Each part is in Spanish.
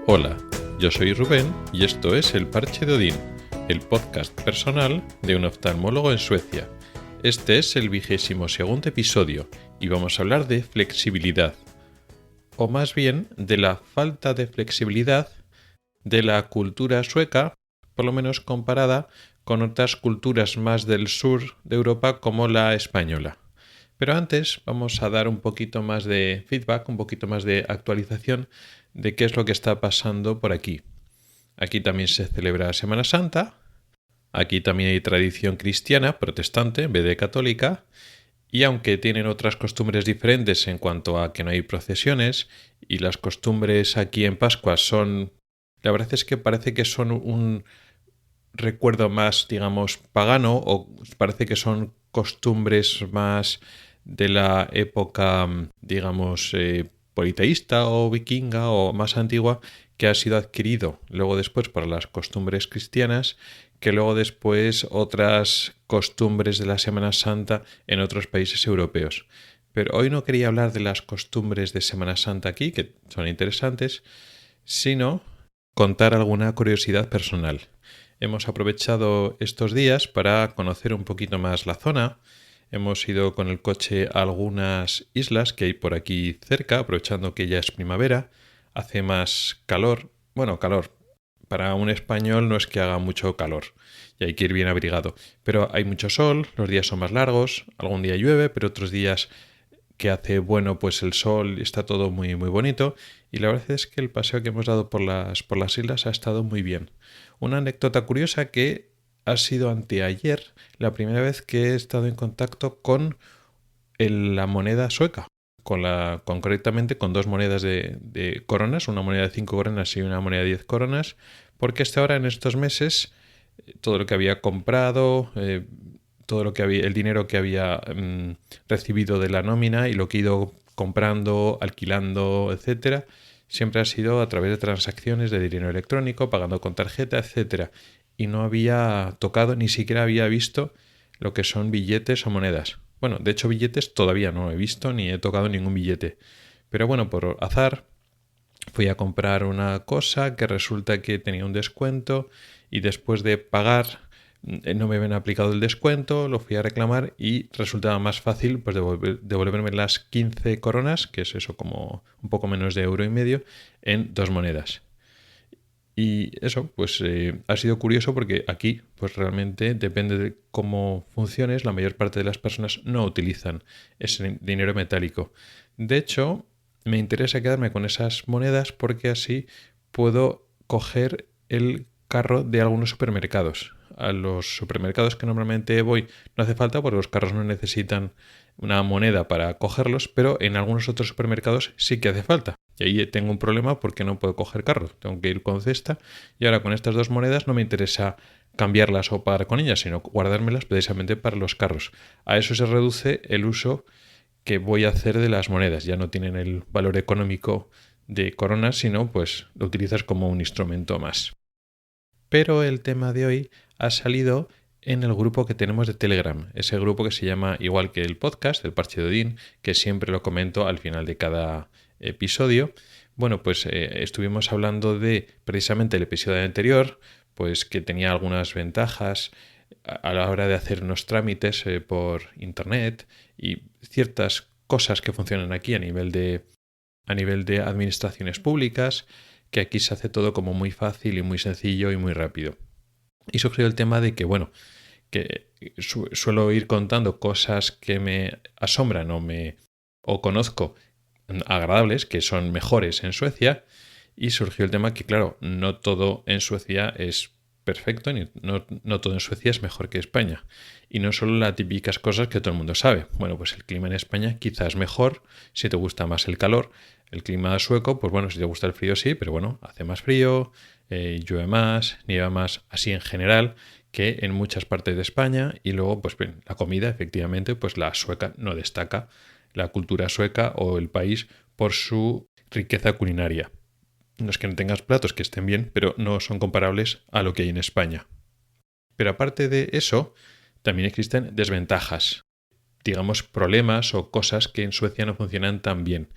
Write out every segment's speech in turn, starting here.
Hola, yo soy Rubén y esto es El Parche de Odín, el podcast personal de un oftalmólogo en Suecia. Este es el 22º episodio y vamos a hablar de flexibilidad, o más bien de la falta de flexibilidad de la cultura sueca, por lo menos comparada con otras culturas más del sur de Europa como la española. Pero antes vamos a dar un poquito más de feedback, un poquito más de actualización de qué es lo que está pasando por aquí. Aquí también se celebra Semana Santa, aquí también hay tradición cristiana, protestante, en vez de católica, y aunque tienen otras costumbres diferentes en cuanto a que no hay procesiones, y las costumbres aquí en Pascua son, la verdad es que parece que son un recuerdo más, digamos, pagano, o parece que son costumbres más de la época, digamos, politeísta o vikinga o más antigua, que ha sido adquirido luego después para las costumbres cristianas, que luego después otras costumbres de la Semana Santa en otros países europeos. Pero hoy no quería hablar de las costumbres de Semana Santa aquí, que son interesantes, sino contar alguna curiosidad personal. Hemos aprovechado estos días para conocer un poquito más la zona. Hemos ido con el coche a algunas islas que hay por aquí cerca, aprovechando que ya es primavera. Hace más calor. Bueno, calor. Para un español no es que haga mucho calor y hay que ir bien abrigado. Pero hay mucho sol, los días son más largos, algún día llueve, pero otros días que hace bueno pues el sol, está todo muy muy bonito y la verdad es que el paseo que hemos dado por las islas ha estado muy bien. Una anécdota curiosa que ha sido anteayer la primera vez que he estado en contacto con la moneda sueca, concretamente con dos monedas de coronas, una moneda de 5 coronas y una moneda de 10 coronas, porque hasta ahora en estos meses todo lo que había comprado, todo lo que había, el dinero que había recibido de la nómina y lo que he ido comprando, alquilando, etcétera, siempre ha sido a través de transacciones de dinero electrónico, pagando con tarjeta, etcétera. Y no había tocado, ni siquiera había visto lo que son billetes o monedas. Bueno, de hecho billetes todavía no he visto ni he tocado ningún billete. Pero bueno, por azar fui a comprar una cosa que resulta que tenía un descuento y después de pagar no me habían aplicado el descuento, lo fui a reclamar y resultaba más fácil pues devolverme las 15 coronas, que es eso como un poco menos de €1,50, en dos monedas. Y eso, pues ha sido curioso porque aquí, pues realmente depende de cómo funciones, la mayor parte de las personas no utilizan ese dinero metálico. De hecho, me interesa quedarme con esas monedas porque así puedo coger el carro de algunos supermercados. A los supermercados que normalmente voy no hace falta porque los carros no necesitan una moneda para cogerlos, pero en algunos otros supermercados sí que hace falta. Y ahí tengo un problema porque no puedo coger carro, tengo que ir con cesta y ahora con estas dos monedas no me interesa cambiarlas o pagar con ellas, sino guardármelas precisamente para los carros. A eso se reduce el uso que voy a hacer de las monedas. Ya no tienen el valor económico de coronas, sino pues lo utilizas como un instrumento más. Pero el tema de hoy ha salido en el grupo que tenemos de Telegram, ese grupo que se llama igual que el podcast, el Parche de Odín, que siempre lo comento al final de cada episodio. Bueno, pues estuvimos hablando de precisamente el episodio anterior, pues que tenía algunas ventajas a la hora de hacer unos trámites por internet y ciertas cosas que funcionan aquí a nivel de administraciones públicas, que aquí se hace todo como muy fácil y muy sencillo y muy rápido. Y surgió el tema de que, bueno, que suelo ir contando cosas que me asombran o conozco agradables, que son mejores en Suecia, y surgió el tema que, claro, no todo en Suecia es perfecto, no todo en Suecia es mejor que España. Y no solo las típicas cosas que todo el mundo sabe. Bueno, pues el clima en España quizás mejor, si te gusta más el calor. El clima sueco, pues bueno, si te gusta el frío sí, pero bueno, hace más frío, llueve más, nieva más, así en general, que en muchas partes de España. Y luego, pues bien, la comida, efectivamente, pues la sueca no destaca, la cultura sueca o el país, por su riqueza culinaria. No es que no tengas platos que estén bien, pero no son comparables a lo que hay en España. Pero aparte de eso, también existen desventajas, digamos problemas o cosas que en Suecia no funcionan tan bien.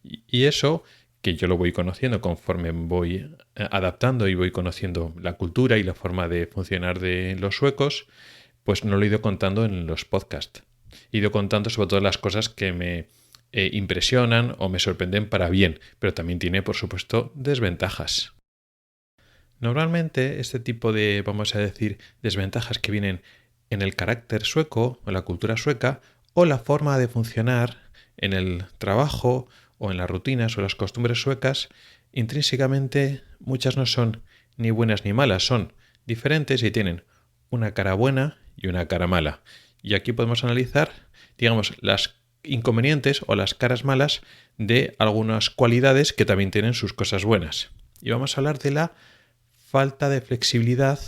Y eso que yo lo voy conociendo conforme voy adaptando y voy conociendo la cultura y la forma de funcionar de los suecos, pues no lo he ido contando en los podcasts. He ido contando sobre todo las cosas que me impresionan o me sorprenden para bien, pero también tiene, por supuesto, desventajas. Normalmente este tipo de, vamos a decir, desventajas que vienen en el carácter sueco o la cultura sueca o la forma de funcionar en el trabajo o en las rutinas o las costumbres suecas, intrínsecamente muchas no son ni buenas ni malas, son diferentes y tienen una cara buena y una cara mala. Y aquí podemos analizar, digamos, las inconvenientes o las caras malas de algunas cualidades que también tienen sus cosas buenas. Y vamos a hablar de la falta de flexibilidad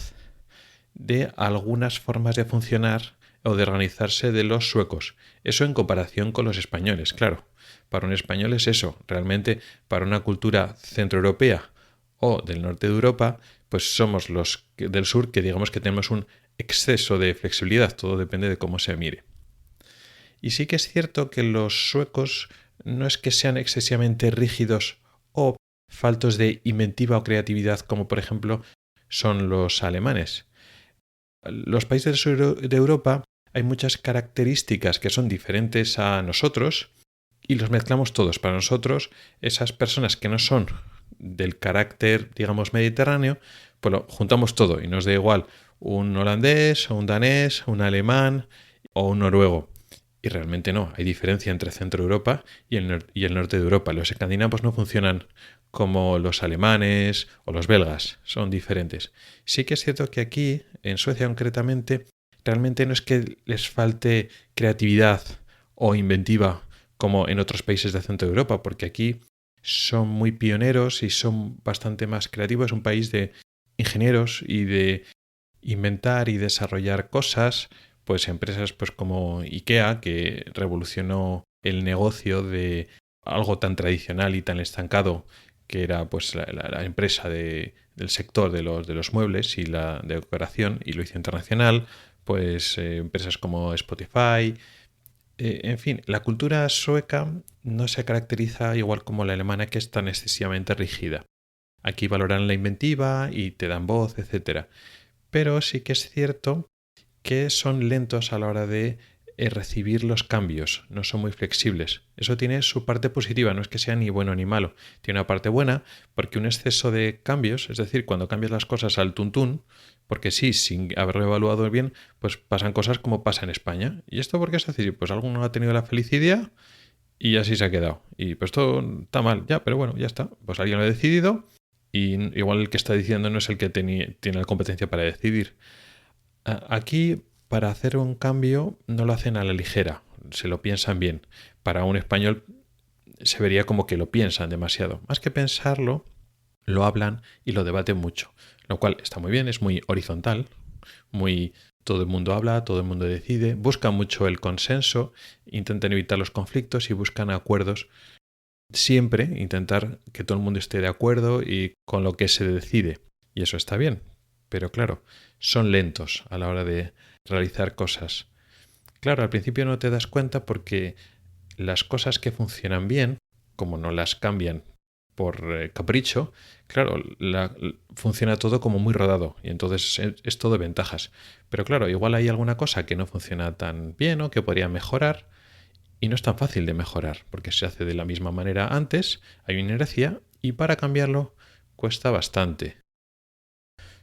de algunas formas de funcionar o de organizarse de los suecos. Eso en comparación con los españoles, claro. Para un español es eso. Realmente para una cultura centroeuropea o del norte de Europa, pues somos los del sur que digamos que tenemos un exceso de flexibilidad. Todo depende de cómo se mire. Y sí que es cierto que los suecos no es que sean excesivamente rígidos o faltos de inventiva o creatividad como por ejemplo son los alemanes. Los países del sur de Europa hay muchas características que son diferentes a nosotros y los mezclamos todos. Para nosotros, esas personas que no son del carácter, digamos, mediterráneo, pues lo juntamos todo y nos da igual un holandés o un danés, un alemán o un noruego. Y realmente no, hay diferencia entre Centro Europa y el norte de Europa. Los escandinavos no funcionan como los alemanes o los belgas, son diferentes. Sí que es cierto que aquí, en Suecia concretamente, realmente no es que les falte creatividad o inventiva como en otros países de Centro Europa, porque aquí son muy pioneros y son bastante más creativos. Es un país de ingenieros y de inventar y desarrollar cosas. Pues empresas pues como IKEA, que revolucionó el negocio de algo tan tradicional y tan estancado que era pues la empresa del sector de los muebles y la decoración, y lo hizo internacional. Pues empresas como Spotify. En fin, la cultura sueca no se caracteriza igual como la alemana, que es tan excesivamente rígida. Aquí valoran la inventiva y te dan voz, etc. Pero sí que es cierto que son lentos a la hora de recibir los cambios, no son muy flexibles. Eso tiene su parte positiva, no es que sea ni bueno ni malo. Tiene una parte buena porque un exceso de cambios, es decir, cuando cambias las cosas al tuntún, porque sí, sin haberlo evaluado bien, pues pasan cosas como pasa en España. ¿Y esto por qué es así? Pues alguno ha tenido la felicidad y así se ha quedado. Y pues todo está mal, ya, pero bueno, ya está. Pues alguien lo ha decidido y igual el que está diciendo no es el que tiene la competencia para decidir. Aquí, para hacer un cambio, no lo hacen a la ligera, se lo piensan bien. Para un español se vería como que lo piensan demasiado. Más que pensarlo, lo hablan y lo debaten mucho, lo cual está muy bien, es muy horizontal, muy todo el mundo habla, todo el mundo decide, buscan mucho el consenso, intentan evitar los conflictos y buscan acuerdos. Siempre intentar que todo el mundo esté de acuerdo y con lo que se decide. Y eso está bien. Pero claro, son lentos a la hora de realizar cosas. Claro, al principio no te das cuenta porque las cosas que funcionan bien, como no las cambian por capricho, claro, funciona todo como muy rodado y entonces es todo ventajas. Pero claro, igual hay alguna cosa que no funciona tan bien o que podría mejorar y no es tan fácil de mejorar porque se hace de la misma manera antes, hay una inercia y para cambiarlo cuesta bastante.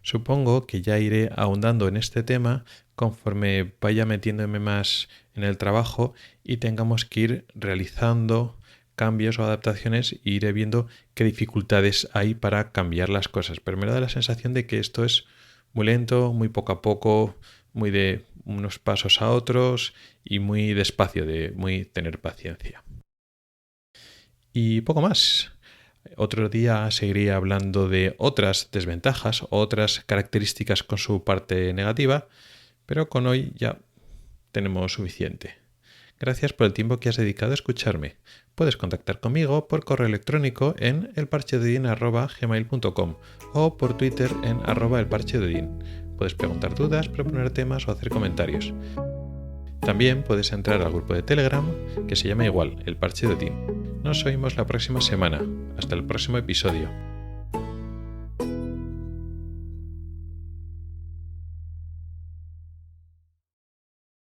Supongo que ya iré ahondando en este tema conforme vaya metiéndome más en el trabajo y tengamos que ir realizando cambios o adaptaciones e iré viendo qué dificultades hay para cambiar las cosas. Pero me da la sensación de que esto es muy lento, muy poco a poco, muy de unos pasos a otros y muy despacio, de muy tener paciencia. Y poco más. Otro día seguiré hablando de otras desventajas, otras características con su parte negativa, pero con hoy ya tenemos suficiente. Gracias por el tiempo que has dedicado a escucharme. Puedes contactar conmigo por correo electrónico en elparchedodin@gmail.com o por Twitter en @elparchedodin. Puedes preguntar dudas, proponer temas o hacer comentarios. También puedes entrar al grupo de Telegram que se llama igual, El Parche de Odín. Nos oímos la próxima semana. Hasta el próximo episodio.